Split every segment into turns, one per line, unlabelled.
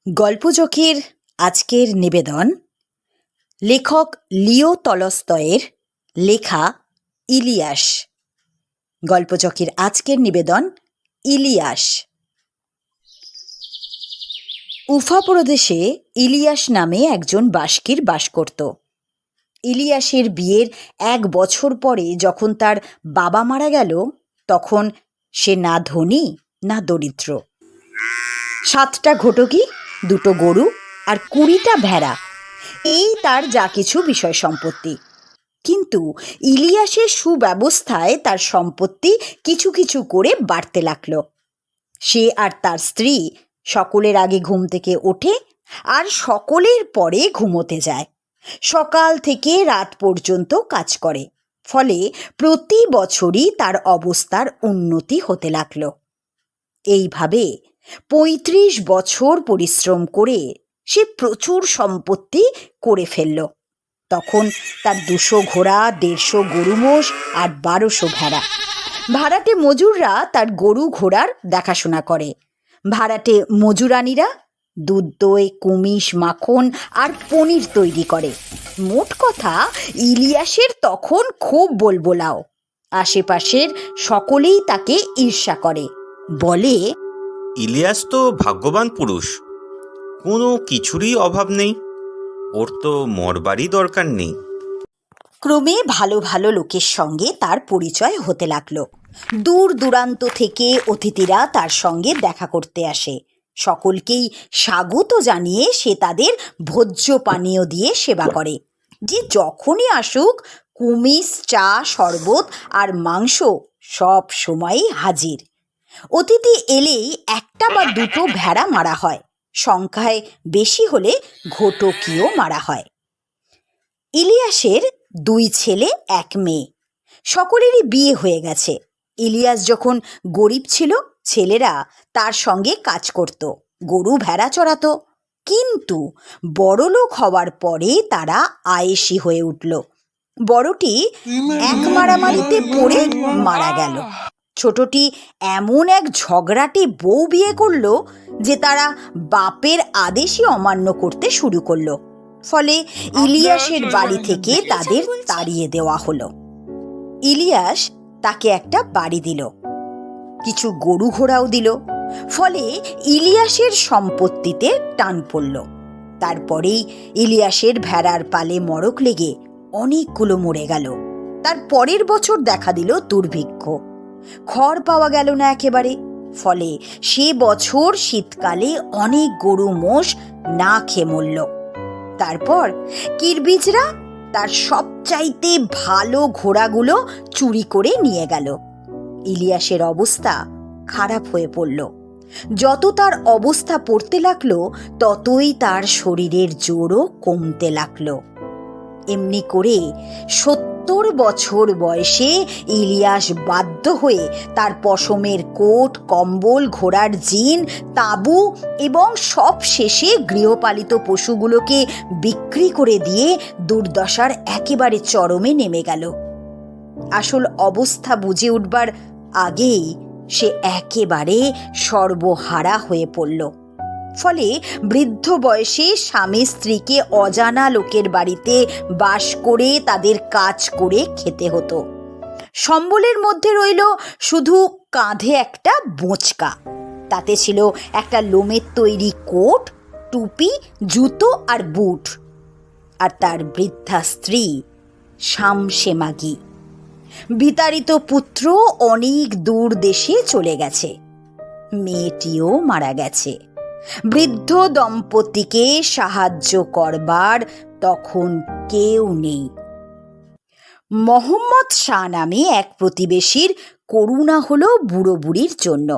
গল্পজকের আজকের নিবেদন লেখক লিও টলস্টয়ের লেখা ইলিয়াস। গল্পজকের আজকের নিবেদন ইলিয়াস। উফা প্রদেশে ইলিয়াস নামে একজন বাস্কির বাস করত। ইলিয়াসের বিয়ের 1 বছর পরে যখন তার বাবা মারা গেল, তখন সে না ধনী না দরিদ্র। 7টা ঘটকি, 2টো গরু আর 20টা ভেড়া, এই তার যা কিছু বিষয় সম্পত্তি। কিন্তু ইলিয়াসের সুব্যবস্থায় তার সম্পত্তি কিছু কিছু করে বাড়তে লাগল। সে আর তার স্ত্রী সকলের আগে ঘুম থেকে ওঠে আর সকলের পরে ঘুমোতে যায়। সকাল থেকে রাত পর্যন্ত কাজ করে। ফলে প্রতি বছরই তার অবস্থার উন্নতি হতে লাগল। এইভাবে 35 বছর পরিশ্রম করে সে প্রচুর সম্পত্তি করে ফেলল। তখন তার 200 ঘোড়া, 150 গরু মোষ আর 1200 ভেড়া। ভাড়াটে মজুররা তার গরু ঘোড়ার দেখাশোনা করে। ভাড়াটে মজুরানীরা দুধ, দই, কুমিশ, মাখন আর পনির তৈরি করে। মোট কথা, ইলিয়াসের তখন খুব বলবোলাও। আশেপাশের সকলেই তাকে ঈর্ষা করে, বলে,
ইলিয়াস তো ভাগ্যবান পুরুষ, কোনো কিছুরই অভাব নেই, ওর তো মরবারই দরকার নেই।
ক্রমে ভালো ভালো লোকের সঙ্গে তার পরিচয় হতে লাগলো। দূর দূরান্ত থেকে অতিথিরা তার সঙ্গে দেখা করতে আসে। সকলকেই স্বাগত জানিয়ে সে তাদের ভোজ্য পানীয় দিয়ে সেবা করে। যে যখনই আসুক, কুমিস, চা, শরবত আর মাংস সব সময়ই হাজির। অতিথি এলেই 1টা বা 2টো ভেড়া মারা হয়। সংখ্যায় বেশি হলে ঘটকিও মারা হয়। ইলিয়াসের 2 ছেলে 1 মেয়ে, সকলেরই বিয়ে হয়ে গেছে। ইলিয়াস যখন গরিব ছিল, ছেলেরা তার সঙ্গে কাজ করত, গরু ভেড়া চড়াতো। কিন্তু বড়লোক হওয়ার পরে তারা আয়েশি হয়ে উঠল। বড়টি এক মারামারিতে পড়ে মারা গেল। ছোটটি এমন এক ঝগড়াটে বউ বিয়ে করলো যে তারা বাপের আদেশই অমান্য করতে শুরু করলো। ফলে ইলিয়াসের বাড়ি থেকে তাদের তাড়িয়ে দেওয়া হলো। ইলিয়াস তাকে একটা বাড়ি দিল, কিছু গরু ঘোড়াও দিল। ফলে ইলিয়াসের সম্পত্তিতে টান পড়ল। তারপরেই ইলিয়াসের ভেড়ার পালে মড়ক লেগে অনেকগুলো মরে গেল। তার পরের বছর দেখা দিল দুর্ভিক্ষ। খড় পাওয়া গেল না একেবারে। ফলে সে বছর শীতকালে অনেক গরু মোষ না খেয়ে মরল। তারপর কিরবিজরা তার সবচাইতে ভালো ঘোড়াগুলো চুরি করে নিয়ে গেল। ইলিয়াসের অবস্থা খারাপ হয়ে পড়ল। যত তার অবস্থা পড়তে লাগলো, ততই তার শরীরের জোরও কমতে লাগলো। এমনি করে 70 বছর বয়সে ইলিয়াস বাধ্য হয়ে তার পশমের কোট, কম্বল, ঘোড়ার জিন, তাঁবু এবং সব শেষে গৃহপালিত পশুগুলোকে বিক্রি করে দিয়ে দুর্দশার একেবারে চরমে নেমে গেল। আসল অবস্থা বুঝে উঠবার আগেই সে একেবারে সর্বহারা হয়ে পড়ল। ফলে বৃদ্ধ বয়সে স্বামী স্ত্রীকে অজানা লোকের বাড়িতে বাস করে তাদের কাজ করে খেতে হতো। সম্বলের মধ্যে রইল শুধু কাঁধে একটা বোঁচকা। তাতে ছিল একটা লোমের তৈরি কোট, টুপি, জুতো আর বুট। আর তার বৃদ্ধা স্ত্রী শামসেমাগি। বিতাড়িত পুত্র অনেক দূর দেশে চলে গেছে। মেয়েটিও মারা গেছে। বৃদ্ধ দম্পতিকে সাহায্য করবার তখন কেউ নেই। মোহাম্মদ শাহ নামে এক প্রতিবেশীর করুণা হলো বুড়ো বুড়ির জন্য।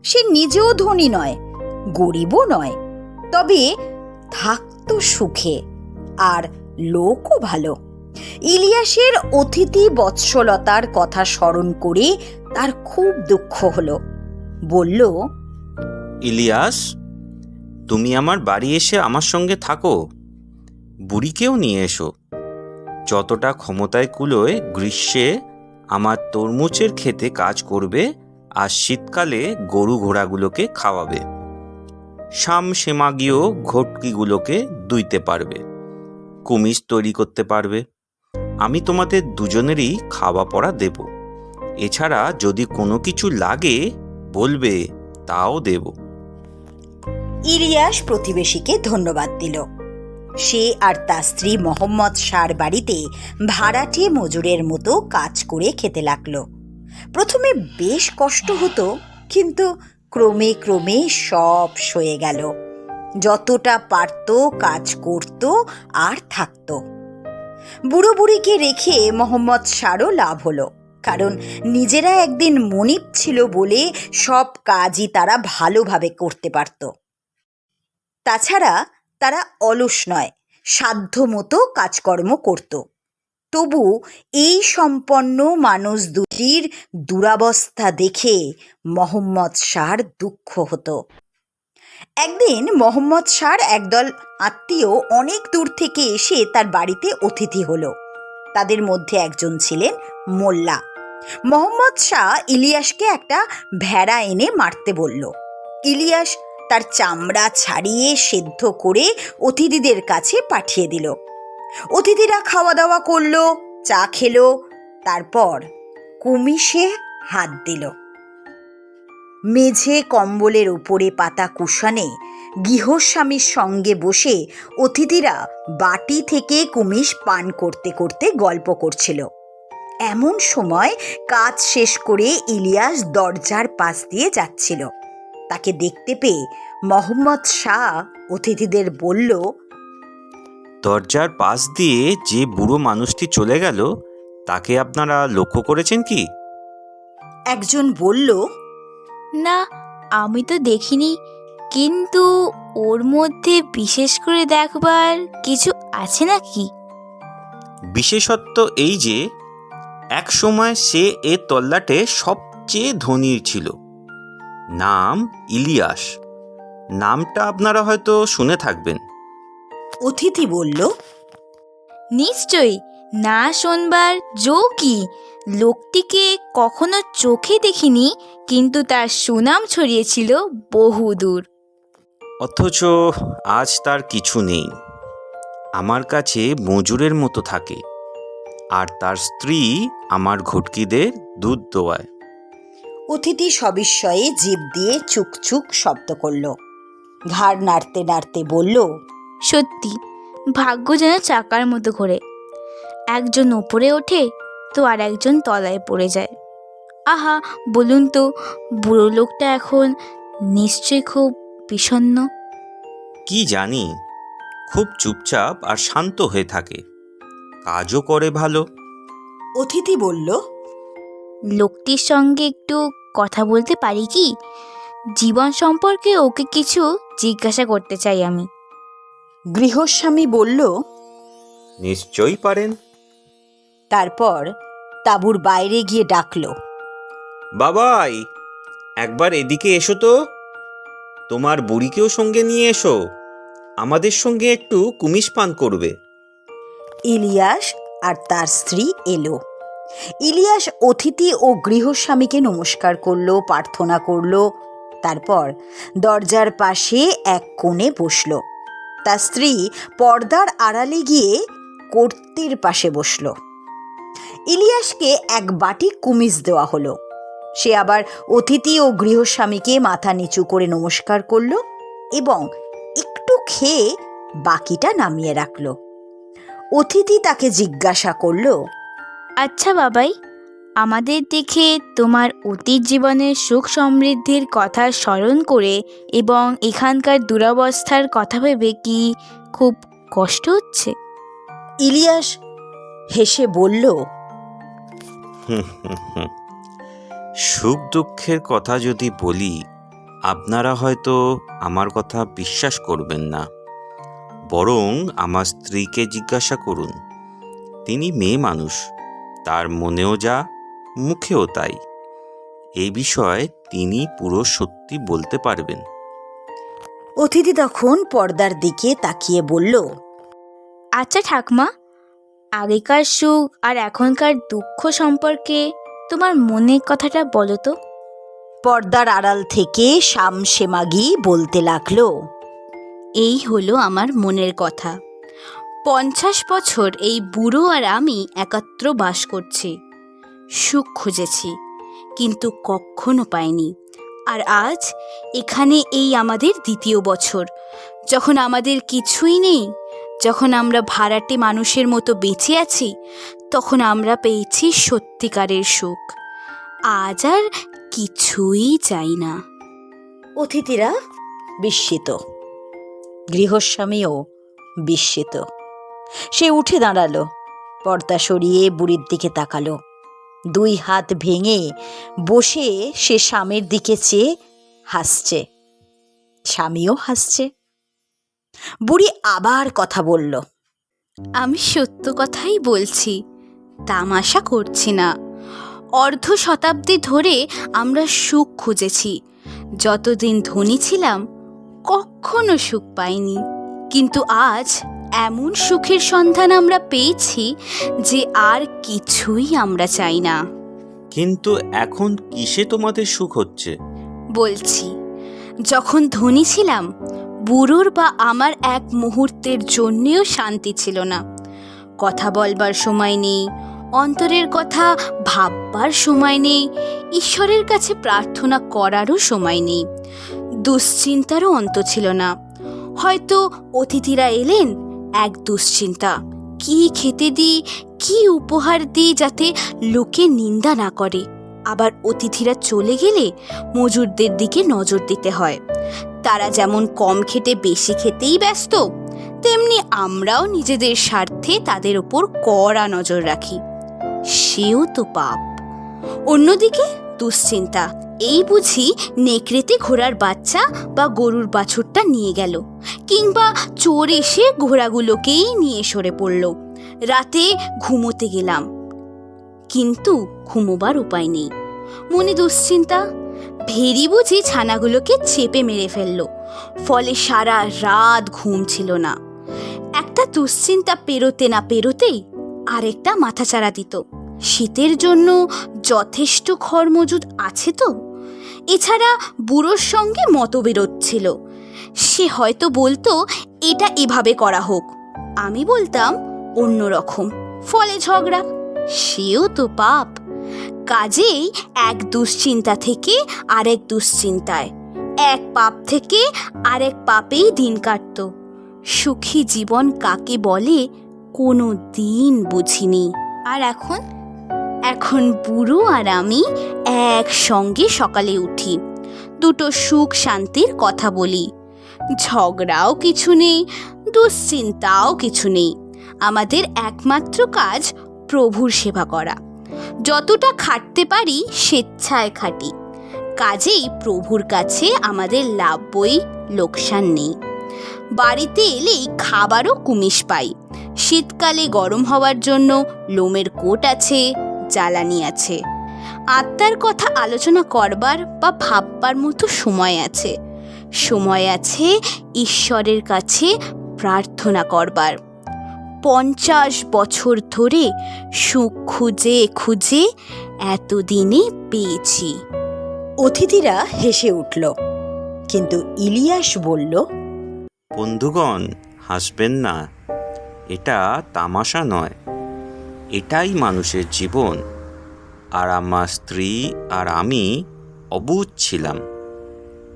সে নিজেও ধনী নয়, গরিবও নয়, তবে থাকতো সুখে, আর লোকও ভালো। ইলিয়াসের অতিথি বৎসলতার কথা স্মরণ করে তার খুব দুঃখ হলো। বলল,
ইলিয়াস, তুমি আমার বাড়ি এসে আমার সঙ্গে থাকো, বুড়িকেও নিয়ে এসো। যতটা ক্ষমতায় কুলোয় গ্রীষ্মে আমার তরমুজের ক্ষেতে কাজ করবে আর শীতকালে গরু ঘোড়াগুলোকে খাওয়াবে। সেমাগীয় ঘটকিগুলোকে দুইতে পারবে, কুমিজ তৈরি করতে পারবে। আমি তোমাদের দুজনেরই খাওয়া পড়া দেব। এছাড়া যদি কোনো কিছু লাগে বলবে, তাও দেব।
ইলিয়াস প্রতিবেশীকে ধন্যবাদ দিল। সে আর তার স্ত্রী মোহাম্মদ শাহর বাড়িতে ভাড়াটে মজুরের মতো কাজ করে খেতে লাগলো। প্রথমে বেশ কষ্ট হতো, কিন্তু ক্রমে ক্রমে সব সয়ে গেল। যতটা পারত কাজ করত আর থাকত। বুড়ো বুড়িকে রেখে মোহাম্মদ শাহরও লাভ হলো, কারণ নিজেরা একদিন মনিব ছিল বলে সব কাজই তারা ভালোভাবে করতে পারত। তাছাড়া তারা অলস নয়, সাধ্যমতো কাজকর্ম করত। তবু এই সম্পন্ন মানুষ দুটির দুরবস্থা দেখে মোহাম্মদ শাহর দুঃখ হতো। একদিন মোহাম্মদ শাহর একদল আত্মীয় অনেক দূর থেকে এসে তার বাড়িতে অতিথি হলো। তাদের মধ্যে একজন ছিলেন মোল্লা। মোহাম্মদ শাহ ইলিয়াসকে একটা ভেড়া এনে মারতে বলল। ইলিয়াস তার চামড়া ছাড়িয়ে সেদ্ধ করে অতিথিদের কাছে পাঠিয়ে দিল। অতিথিরা খাওয়া দাওয়া করলো, চা খেলো, তারপর কুমিশে হাত দিল। মেঝে কম্বলের উপরে পাতা কুশনে গৃহস্বামীর সঙ্গে বসে অতিথিরা বাটি থেকে কুমিশ পান করতে করতে গল্প করছিল। এমন সময় কাজ শেষ করে ইলিয়াস দরজার পাশ দিয়ে যাচ্ছিল। তাকে দেখতে পেয়ে মোহাম্মদ শাহ অতিথিদের বলল,
দরজার পাশ দিয়ে যে বুড়ো মানুষটি চলে গেল, তাকে আপনারা লক্ষ্য করেছেন কি?
একজন বলল,
না, আমি তো দেখিনি, কিন্তু ওর মধ্যে বিশেষ করে দেখবার কিছু আছে নাকি?
বিশেষত্ব এই যে এক সময় সে এ তল্লাটে সবচেয়ে ধনী ছিল। নাম ইলিয়াস। নামটা আপনারা হয়তো শুনে থাকবেন।
অতিথি বলল,
নিশ্চয়ই, না শোনবার জো কি? লোকটিকে কখনো চোখে দেখিনি, কিন্তু তার সুনাম ছড়িয়েছিল বহুদূর।
অথচ আজ তার কিছু নেই। আমার কাছে মজুরের মতো থাকে, আর তার স্ত্রী আমার ঘটকিদের দুধ দোয়ায়।
অতিথি সবিস্ময়ে জিভ দিয়ে চুকচুক শব্দ করল। ঘাড় নাড়তে নাড়তে বলল,
সত্যি, ভাগ্য যেন চাকার মতো ঘোরে। একজন ওপরে ওঠে তো আর একজন তলায় পড়ে যায়। আহা, বলুন তো, বুড়ো লোকটা এখন নিশ্চয়ই খুব বিষণ্ণ।
কি জানি, খুব চুপচাপ আর শান্ত হয়ে থাকে, কাজও করে ভালো।
অতিথি বলল,
লোকটির সঙ্গে একটু কথা বলতে পারি কি? জীবন সম্পর্কে ওকে কিছু জিজ্ঞাসা করতে চাই আমি।
গৃহস্বামী বলল,
নিশ্চয়ই পারেন।
তারপর তাঁবুর বাইরে গিয়ে ডাকল,
বাবাই, একবার এদিকে এসো তো। তোমার বুড়িকেও সঙ্গে নিয়ে এসো, আমাদের সঙ্গে একটু কুমিশ পান করবে।
ইলিয়াস আর তার স্ত্রী এলো। ইলিয়াস অতিথি ও গৃহস্বামীকে নমস্কার করলো, প্রার্থনা করলো। তারপর দরজার পাশে এক কোণে বসল। তার স্ত্রী পর্দার আড়ালে গিয়ে কর্তের পাশে বসল। ইলিয়াসকে এক বাটি কুমিজ দেওয়া হলো। সে আবার অতিথি ও গৃহস্বামীকে মাথা নিচু করে নমস্কার করলো এবং একটু খেয়ে বাকিটা নামিয়ে রাখলো। অতিথি তাকে জিজ্ঞাসা করলো,
আচ্ছা বাবাই, আমাদের দেখে তোমার অতীত জীবনের সুখ সমৃদ্ধির কথা স্মরণ করে এবং এখানকার দুরবস্থার কথা ভেবে কি খুব কষ্ট হচ্ছে?
ইলিয়াস হেসে বলল,
সুখ দুঃখের কথা যদি বলি, আপনারা হয়তো আমার কথা বিশ্বাস করবেন না। বরং আমার স্ত্রীকে জিজ্ঞাসা করুন। তিনি মেয়ে মানুষ, তার মনেও যা, মুখেও তাই। এই বিষয়ে তিনি পুরো সত্যি বলতে পারবেন।
অতিথি তখন পর্দার দিকে তাকিয়ে বলল,
আচ্ছা ঠাকমা, আগেকার সুখ আর এখনকার দুঃখ সম্পর্কে তোমার মনের কথাটা বলো তো।
পর্দার আড়াল থেকে শামসেমাগি বলতে লাগলো,
এই হলো আমার মনের কথা। 50 বছর এই বুড়ো আর আমি একত্র বাস করছি। সুখ খুঁজেছি, কিন্তু কখনো পাইনি। আর আজ এখানে এই আমাদের দ্বিতীয় বছর, যখন আমাদের কিছুই নেই, যখন আমরা ভাড়াটে মানুষের মতো বেঁচে আছি, তখন আমরা পেয়েছি সত্যিকারের সুখ। আজ আর কিছুই চাই না।
অতিথিরা বিস্মিত, গৃহস্বামীও বিস্মিত। সে উঠে দাঁড়ালো, পর্দা সরিয়ে বুড়ির দিকে তাকালো। 2 হাত ভেঙে বসে সে স্বামীর দিকে চেয়ে হাসছে, স্বামীও হাসছে। বুড়ি আবার কথা বলল,
আমি সত্য কথাই বলছি, তামাশা করছি না। অর্ধ শতাব্দী ধরে আমরা সুখ খুঁজেছি। যতদিন ধনী ছিলাম কখনো সুখ পাইনি, কিন্তু আজ এমন সুখের সন্ধান আমরা পেয়েছি যে আর কিছুই আমরা চাই না।
কিন্তু এখন কিসে তোমাদের সুখ হচ্ছে?
বলছি, যখন ধনী ছিলাম, বুড়োর বা আমার এক মুহূর্তের জন্যেও শান্তি ছিল না। কথা বলবার সময় নেই, অন্তরের কথা ভাববার সময় নেই, ঈশ্বরের কাছে প্রার্থনা করারও সময় নেই। দুশ্চিন্তারও অন্ত ছিল না। হয়তো অতিথিরা এলেন, এক দুশ্চিন্তা, কি খেতে দিই, কি উপহার দিই যাতে লোকে নিন্দা না করে। আবার অতিথিরা চলে গেলে মজুরদের দিকে নজর দিতে হয়। তারা যেমন কম খেতে বেশি খেতেই ব্যস্ত, তেমনি আমরাও নিজেদের স্বার্থে তাদের ওপর কড়া নজর রাখি। সেও তো পাপ। অন্যদিকে দুশ্চিন্তা, এই বুঝি নেকড়েতে ঘোড়ার বাচ্চা বা গরুর বাছুরটা নিয়ে গেল, কিংবা চোর এসে ঘোড়াগুলোকেই নিয়ে সরে পড়ল। রাতে ঘুমোতে গেলাম, কিন্তু ঘুমোবার উপায় নেই। মনে দুশ্চিন্তা, ভেরি বুঝি ছানাগুলোকে চেপে মেরে ফেলল, ফলে সারা রাত ঘুম ছিল না। একটা দুশ্চিন্তা পেরোতে না পেরোতেই আরেকটা মাথাচাড়া দিত। শীতের জন্য যথেষ্ট খড় মজুদ আছে তো? এছাড়া বুড়োর সঙ্গে মতবিরোধ ছিল। সে হয়তো বলতো এটা এভাবে করা হোক, আমি বলতাম অন্য রকম, ফলে ঝগড়া। সেও তো পাপ। কাজেই এক দুশ্চিন্তা থেকে আরেক দুশ্চিন্তায়, এক পাপ থেকে আরেক পাপেই দিন কাটত। সুখী জীবন কাকে বলে কোনো দিন বুঝিনি। আর এখন বুড়ো আর আমি একসঙ্গে সকালে উঠি, দুটো সুখ শান্তির কথা বলি। ঝগড়াও কিছু নেই, দুশ্চিন্তাও কিছু নেই। আমাদের একমাত্র কাজ প্রভুর সেবা করা। যতটা খাটতে পারি স্বেচ্ছায় খাটি। কাজেই প্রভুর কাছে আমাদের লাভ বই, লোকসান নেই। বাড়িতে এলেই খাবারও কুমিশ পাই। শীতকালে গরম হওয়ার জন্য লোমের কোট আছে, জ্বালানি আছে। আত্মার কথা আলোচনা করবার বা ভাববার মতো সময় আছে। সময় আছে ঈশ্বরের কাছে প্রার্থনা করবার। 50 বছর ধরে সুখ খুঁজে খুঁজে এতদিনে পেয়েছি।
অতিথিরা হেসে উঠল, কিন্তু ইলিয়াস বলল,
বন্ধুগণ, হাসবেন না, এটা তামাশা নয়, এটাই মানুষের জীবন। আর আমার স্ত্রী আর আমি অবুঝ ছিলাম,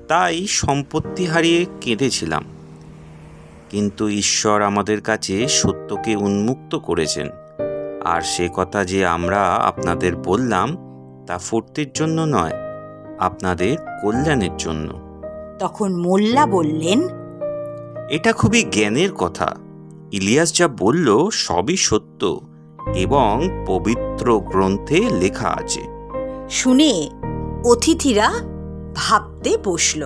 তাই সম্পত্তি হারিয়ে কেঁদেছিলাম। কিন্তু ঈশ্বর আমাদের কাছে সত্যকে উন্মুক্ত করেছেন। আর সে কথা যে আমরা আপনাদের বললাম তা ফুর্তির জন্য নয়, আপনাদের কল্যাণের জন্য।
তখন মোল্লা বললেন,
এটা খুবই জ্ঞানের কথা। ইলিয়াস যা বলল সবই সত্য এবং পবিত্র গ্রন্থে লেখা আছে।
শুনে অতিথিরা ভাবতে বসল।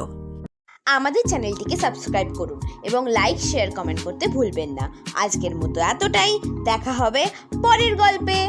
আমাদের চ্যানেলটিকে সাবস্ক্রাইব করুন এবং লাইক, শেয়ার, কমেন্ট করতে ভুলবেন না। আজকের মতো এতটাই। দেখা হবে পরের গল্পে।